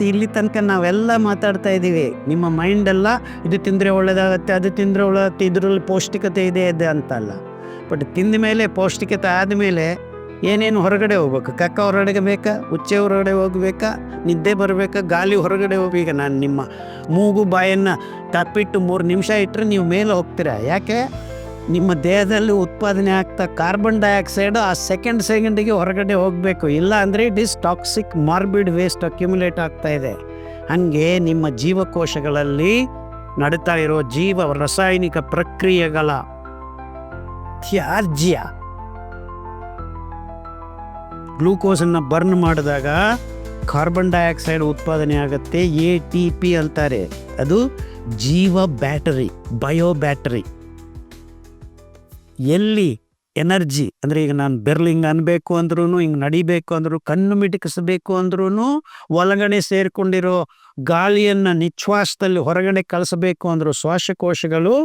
ಇಲ್ಲಿ ತನಕ ನಾವೆಲ್ಲ ಮಾತಾಡ್ತಾ ಇದ್ದೀವಿ, ನಿಮ್ಮ ಮೈಂಡೆಲ್ಲ ಇದು ತಿಂದರೆ ಒಳ್ಳೆಯದಾಗತ್ತೆ, ಅದು ತಿಂದರೆ ಒಳ್ಳೆದಾಗತ್ತೆ, ಇದರಲ್ಲಿ ಪೌಷ್ಟಿಕತೆ ಇದೆ ಅಂತಲ್ಲ. ಬಟ್ ತಿಂದ ಮೇಲೆ ಪೌಷ್ಟಿಕತೆ ಆದಮೇಲೆ ಏನೇನು ಹೊರಗಡೆ ಹೋಗ್ಬೇಕು? ಕಕ್ಕ ಹೊರಗಡೆ ಬೇಕಾ, ಉಚ್ಚೆ ಹೊರಗಡೆ ಹೋಗ್ಬೇಕಾ, ನಿದ್ದೆ ಬರಬೇಕಾ, ಗಾಳಿ ಹೊರಗಡೆ ಹೋಗ್ಬೇಕು? ನಾನು ನಿಮ್ಮ ಮೂಗು ಬಾಯನ್ನು ತಪ್ಪಿಟ್ಟು 3 ನಿಮಿಷ ಇಟ್ಟರೆ ನೀವು ಮೇಲೆ ಹೋಗ್ತೀರಾ. ಯಾಕೆ? ನಿಮ್ಮ ದೇಹದಲ್ಲಿ ಉತ್ಪಾದನೆ ಆಗ್ತಾ ಕಾರ್ಬನ್ ಡೈಆಕ್ಸೈಡ್ ಆ ಸೆಕೆಂಡಿಗೆ ಹೊರಗಡೆ ಹೋಗಬೇಕು. ಇಲ್ಲ ಅಂದರೆ it is toxic morbid waste accumulate ಆಗ್ತಾ ಇದೆ. ಹಾಗೆ ನಿಮ್ಮ ಜೀವಕೋಶಗಳಲ್ಲಿ ನಡೀತಾ ಇರೋ ರಾಸಾಯನಿಕ ಪ್ರಕ್ರಿಯೆಗಳ ತ್ಯಾಜ್ಯ ಗ್ಲೂಕೋಸನ್ನು ಬರ್ನ್ ಮಾಡಿದಾಗ ಕಾರ್ಬನ್ ಡೈಆಕ್ಸೈಡ್ ಉತ್ಪಾದನೆ ಆಗುತ್ತೆ. ATP ಅಂತಾರೆ. ಅದು ಜೀವ ಬ್ಯಾಟರಿ, ಬಯೋ ಬ್ಯಾಟರಿ. ಎಲ್ಲಿ ಎನರ್ಜಿ ಅಂದರೆ, ಈಗ ನಾನು ಬೆರ್ಲಿಂಗ್ ಅನ್ಬೇಕು ಅಂದ್ರೂ, ಹಿಂಗೆ ನಡಿಬೇಕು ಅಂದ್ರೂ, ಕಣ್ಣು ಮಿಟುಕಿಸಬೇಕು ಅಂದ್ರೂ, ಒಳಗಡೆ ಸೇರಿಕೊಂಡಿರೋ ಗಾಳಿಯನ್ನು ನಿಶ್ವಾಸದಲ್ಲಿ ಹೊರಗಡೆ ಕಳಿಸಬೇಕು ಅಂದರೂ, ಶ್ವಾಸಕೋಶಗಳು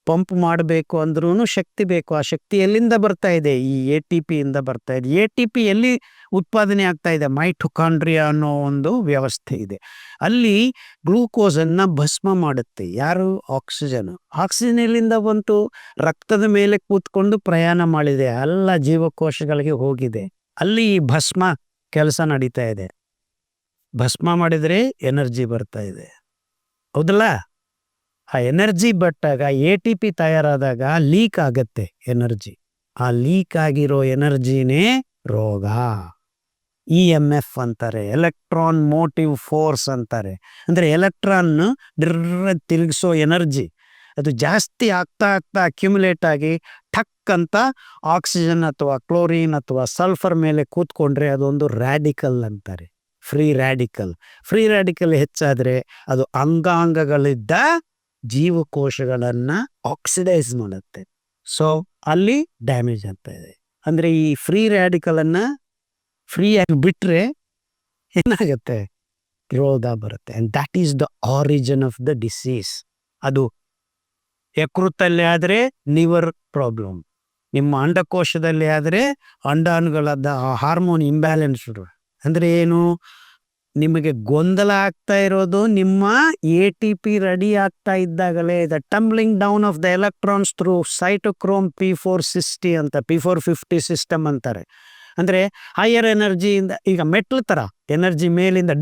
ಪಂಪ್ ಮಾಡಬೇಕು ಅಂದ್ರೂ ಶಕ್ತಿ ಬೇಕು. ಆ ಶಕ್ತಿ ಎಲ್ಲಿಂದ ಬರ್ತಾ ಇದೆ? ಈ ATP ಇಂದ ಬರ್ತಾ ಇದೆ. ATP ಎಲ್ಲಿ ಉತ್ಪಾದನೆ ಆಗ್ತಾ ಇದೆ? ಮೈಟೊಕಾಂಡ್ರಿಯಾ ಅನ್ನೋ ಒಂದು ವ್ಯವಸ್ಥೆ ಇದೆ. ಅಲ್ಲಿ ಗ್ಲೂಕೋಸನ್ನು ಭಸ್ಮ ಮಾಡುತ್ತೆ. ಯಾರು? ಆಕ್ಸಿಜನ್. ಆಕ್ಸಿಜನ್ ಎಲ್ಲಿಂದ ಬಂತು? ರಕ್ತದ ಮೇಲೆ ಕೂತ್ಕೊಂಡು ಪ್ರಯಾಣ ಮಾಡಿದೆ, ಎಲ್ಲ ಜೀವಕೋಶಗಳಿಗೆ ಹೋಗಿದೆ. ಅಲ್ಲಿ ಈ ಭಸ್ಮ ಕೆಲಸ ನಡೀತಾ ಇದೆ. ಭಸ್ಮ ಮಾಡಿದರೆ ಎನರ್ಜಿ ಬರ್ತಾ ಇದೆ, ಹೌದಲ್ಲ? ಆ ಎನರ್ಜಿ ಬಟ್ಟಾಗ ATP ತಯಾರಾದಾಗ ಲೀಕ್ ಆಗತ್ತೆ ಎನರ್ಜಿ. ಆ ಲೀಕ್ ಆಗಿರೋ ಎನರ್ಜಿನೇ ರೋಗ. EMF ಅಂತಾರೆ, ಎಲೆಕ್ಟ್ರಾನ್ ಮೋಟಿವ್ ಫೋರ್ಸ್ ಅಂತಾರೆ. ಅಂದರೆ ಎಲೆಕ್ಟ್ರಾನ್ ತಿರುಗಿಸೋ ಎನರ್ಜಿ ಅದು ಜಾಸ್ತಿ ಆಗ್ತಾ ಅಕ್ಯುಮುಲೇಟ್ ಆಗಿ ಠಕ್ ಅಂತ ಆಕ್ಸಿಜನ್ ಅಥವಾ ಕ್ಲೋರಿನ್ ಅಥವಾ ಸಲ್ಫರ್ ಮೇಲೆ ಕೂತ್ಕೊಂಡ್ರೆ ಅದೊಂದು ರ್ಯಾಡಿಕಲ್ ಅಂತಾರೆ, ಫ್ರೀ ರ್ಯಾಡಿಕಲ್. ಫ್ರೀ ರ್ಯಾಡಿಕಲ್ ಹೆಚ್ಚಾದರೆ ಅದು ಅಂಗಾಂಗಗಳಿದ್ದ ಜೀವಕೋಶಗಳನ್ನು ಆಕ್ಸಿಡೈಸ್ ಮಾಡುತ್ತೆ. ಸೊ ಅಲ್ಲಿ ಡ್ಯಾಮೇಜ್ ಆಗ್ತಾ ಇದೆ. ಅಂದರೆ ಈ ಫ್ರೀ ರ್ಯಾಡಿಕಲನ್ನು ಫ್ರೀಯಾಗಿ ಬಿಟ್ಟರೆ ಏನಾಗುತ್ತೆ? ರೋಗ ಬರುತ್ತೆ. And that is the origin of the disease. ಅದು ಯಕೃತ್ತಲ್ಲಿ ಆದರೆ ಲಿವರ್ ಪ್ರಾಬ್ಲಮ್, ನಿಮ್ಮ ಅಂಡಕೋಶದಲ್ಲಿ ಆದರೆ ಅಂಡಾಣುಗಳಾದ ಹಾರ್ಮೋನ್ ಇಂಬ್ಯಾಲೆನ್ಸ್. ಅಂದರೆ ಏನು? ನಿಮಗೆ ಗೊಂದಲ ಆಗ್ತಾ ಇರೋದು ನಿಮ್ಮ ATP ರೆಡಿ ಆಗ್ತಾ ಇದ್ದಾಗಲೇ. The tumbling down of the electrons through cytochrome P460 ಅಂತ, P450 ಸಿಸ್ಟಮ್ ಅಂತಾರೆ. ಅಂದರೆ ಹೈಯರ್ ಎನರ್ಜಿಯಿಂದ, ಈಗ ಮೆಟ್ಲು ಥರ ಎನರ್ಜಿ ಮೇಲಿಂದ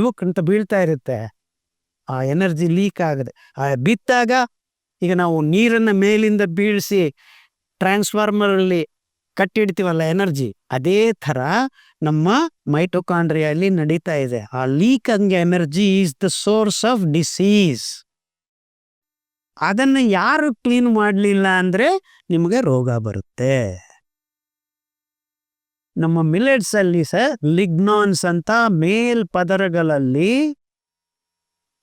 ಡುಕ್ ಅಂತ ಬೀಳ್ತಾ ಇರುತ್ತೆ. ಆ ಎನರ್ಜಿ ಲೀಕ್ ಆಗದೆ ಬಿದ್ದಾಗ, ಈಗ ನಾವು ನೀರನ್ನು ಮೇಲಿಂದ ಬೀಳಿಸಿ ಟ್ರಾನ್ಸ್ಫಾರ್ಮರಲ್ಲಿ ಕಟ್ಟಿಡ್ತೀವಲ್ಲ ಎನರ್ಜಿ, ಅದೇ ಥರ ನಮ್ಮ ಮೈಟೊಕಾಂಡ್ರಿಯಲ್ಲಿ ನಡೀತಾ ಇದೆ. ಆ ಲೀಕ್ ಹಂಗೆ energy is the source of disease. ಅದನ್ನು ಯಾರು ಕ್ಲೀನ್ ಮಾಡಲಿಲ್ಲ ಅಂದರೆ ನಿಮಗೆ ರೋಗ ಬರುತ್ತೆ. ನಮ್ಮ ಮಿಲೆಟ್ಸ್ ಅಲ್ಲಿ ಲಿಗ್ನಾನ್ಸ್ ಅಂತ ಮೇಲ್ಪದರಗಳಲ್ಲಿ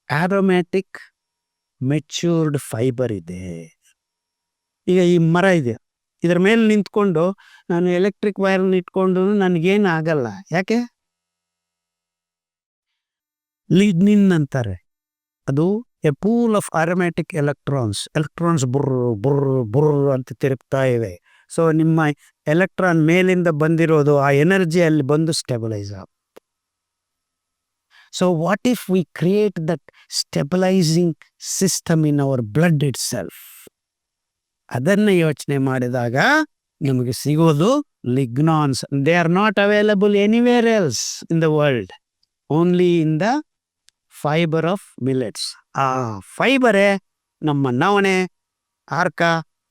ಆರೋಮ್ಯಾಟಿಕ್ ಮೆಚ್ಯೂರ್ಡ್ ಫೈಬರ್ ಇದೆ. ಈಗ ಈ ಮರ ಇದೆ, ಇದರ ಮೇಲೆ ನಿಂತ್ಕೊಂಡು ನಾನು ಎಲೆಕ್ಟ್ರಿಕ್ ವೈರನ್ನು ಇಟ್ಕೊಂಡು ನನಗೇನು ಆಗಲ್ಲ. ಯಾಕೆ? ಲಿಗ್ನಿನ್ ಅಂತಾರೆ. ಅದು A pool of aromatic electrons burra ಅಂತ ತಿರುಗ್ತಾ ಇವೆ. ಸೊ ನಿಮ್ಮ ಎಲೆಕ್ಟ್ರಾನ್ ಮೇಲಿಂದ ಬಂದಿರೋದು ಆ ಎನರ್ಜಿ ಅಲ್ಲಿ ಬಂದು ಸ್ಟೆಬಿಲೈಸ್ ಆಗುತ್ತೆ. So what if we create that stabilising system in our blood itself? ಅದನ್ನು ಯೋಚನೆ ಮಾಡಿದಾಗ ನಮಗೆ ಸಿಗೋದು lignans. They are not available anywhere else in the world, only in the fibre of millets. ಆ ಫೈಬರೇ ನಮ್ಮ ನವಣೆ, ಆರ್ಕ,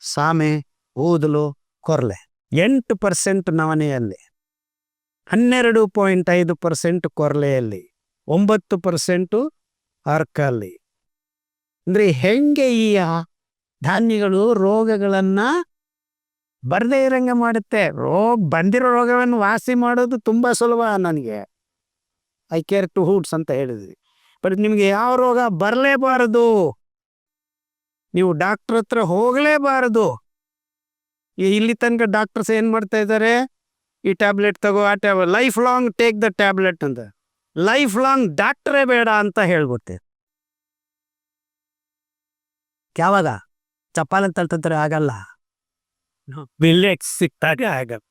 ಸಾಮೆ, ಊದಲು, ಕೊರ್ಲೆ. 8% ನವಣೆಯಲ್ಲಿ, 12.5% ಕೊರ್ಲೆಯಲ್ಲಿ, 9% ಆರ್ಕಲ್ಲಿ. ಅಂದರೆ ಹೆಂಗೆ ಈ ಧಾನ್ಯಗಳು ರೋಗಗಳನ್ನು ಬರದೇ ಇರಂಗೆ ಮಾಡುತ್ತೆ. ಬಂದಿರೋ ರೋಗವನ್ನು ವಾಸಿ ಮಾಡೋದು ತುಂಬ ಸುಲಭ. ನನಗೆ ಐ ಕೇರ್ ಟು ಹೂಟ್ಸ್ ಅಂತ ಹೇಳಿದ್ವಿ. ಬಟ್ ನಿಮಗೆ ಯಾವ ರೋಗ ಬರಲೇಬಾರದು, ನೀವು ಡಾಕ್ಟ್ರ್ ಹತ್ರ ಹೋಗಲೇಬಾರದು. ಇಲ್ಲಿ ತನಕ ಡಾಕ್ಟರ್ಸ್ ಏನು ಮಾಡ್ತಾ ಇದ್ದಾರೆ? ಈ ಟ್ಯಾಬ್ಲೆಟ್ ತಗೋ, ಆ tablet, life long take the tablet ಅಂತ. ಲೈಫ್ ಲಾಂಗ್ ಡಾಕ್ಟ್ರೇ ಬೇಡ ಅಂತ ಹೇಳ್ಬಿಡ್ತೆ. ಯಾವಾಗ? ಚಪ್ಪಾಳೆ ತಳ್ತಾರೆ ಆಗಲ್ಲ, ಬಿಲ್ಲೆಟ್ ಸಿಕ್ತಾಗ ಆಗಲ್ಲ.